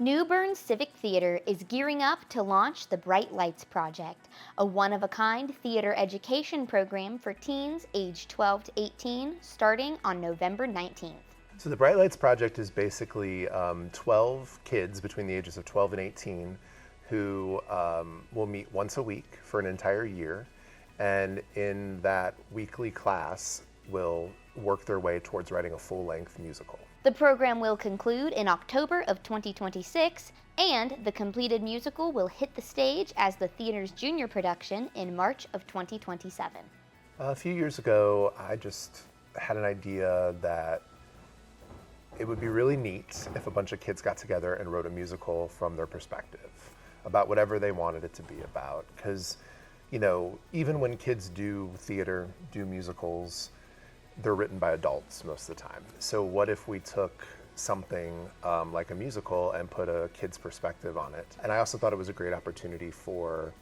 New Bern Civic Theatre is gearing up to launch the Bright Lights Project, a one-of-a-kind theater education program for teens aged 12 to 18, starting on November 19th. So the Bright Lights Project is basically 12 kids between the ages of 12 and 18 who will meet once a week for an entire year, and in that weekly class will work their way towards writing a full-length musical. The program will conclude in October of 2026, and the completed musical will hit the stage as the theater's junior production in March of 2027. A few years ago, I just had an idea that it would be really neat if a bunch of kids got together and wrote a musical from their perspective about whatever they wanted it to be about. Because, you know, even when kids do theater, do musicals, they're written by adults most of the time. So what if we took something like a musical and put a kid's perspective on it? And I also thought it was a great opportunity for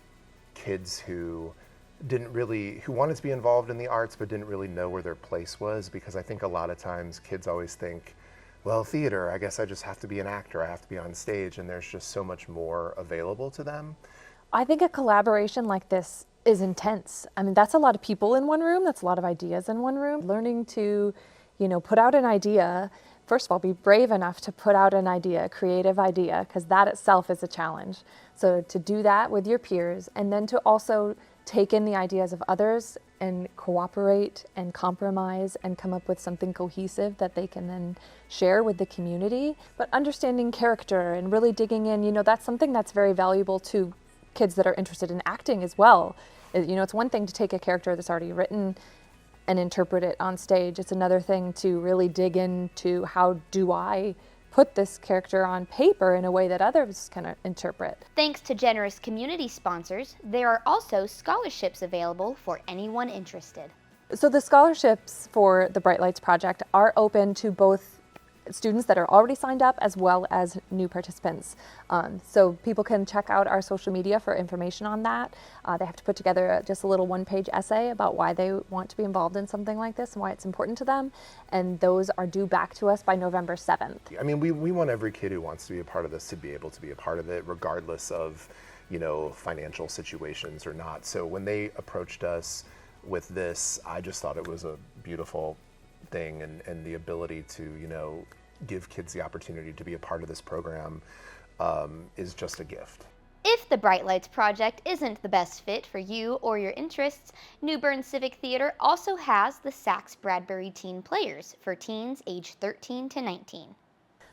kids who wanted to be involved in the arts but didn't really know where their place was, because I think a lot of times kids always think, well, theater, I guess I just have to be an actor, I have to be on stage, and there's just so much more available to them. I think a collaboration like this is intense. I mean, that's a lot of people in one room, that's a lot of ideas in one room. Learning to, put out an idea, first of all, be brave enough to put out an idea, a creative idea, because that itself is a challenge. So to do that with your peers, and then to also take in the ideas of others and cooperate and compromise and come up with something cohesive that they can then share with the community. But understanding character and really digging in, that's something that's very valuable to kids that are interested in acting as well. It's one thing to take a character that's already written and interpret it on stage. It's another thing to really dig into, how do I put this character on paper in a way that others can interpret. Thanks to generous community sponsors, there are also scholarships available for anyone interested. So the scholarships for the Bright Lights Project are open to both students that are already signed up as well as new participants. So people can check out our social media for information on that. They have to put together just a little one-page essay about why they want to be involved in something like this and why it's important to them. And those are due back to us by November 7th. I mean, we want every kid who wants to be a part of this to be able to be a part of it, regardless of, financial situations or not. So when they approached us with this, I just thought it was a beautiful thing, and the ability to give kids the opportunity to be a part of this program is just a gift. If the Bright Lights Project isn't the best fit for you or your interests, New Bern Civic Theatre also has the Sax Bradbury Teen Players for teens aged 13 to 19.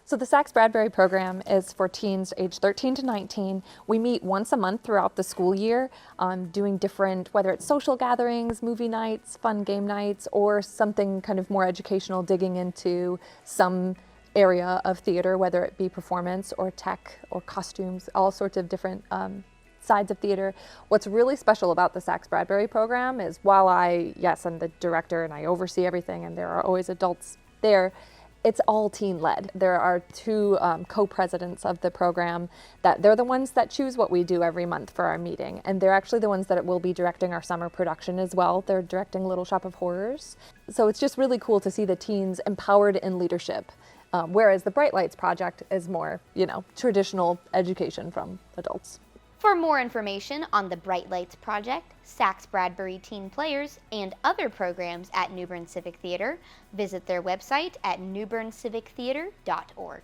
So the Sax Bradbury program is for teens aged 13 to 19. We meet once a month throughout the school year, doing different, whether it's social gatherings, movie nights, fun game nights, or something kind of more educational, digging into some area of theater, whether it be performance or tech or costumes, all sorts of different sides of theater. What's really special about the Sax Bradbury program is, while I'm the director and I oversee everything and there are always adults there, it's all teen-led. There are two co-presidents of the program that they're the ones that choose what we do every month for our meeting. And they're actually the ones that will be directing our summer production as well. They're directing Little Shop of Horrors. So it's just really cool to see the teens empowered in leadership. Whereas the Bright Lights Project is more, traditional education from adults. For more information on the Bright Lights Project, Sax Bradbury Teen Players, and other programs at New Bern Civic Theatre, visit their website at newberncivictheatre.org.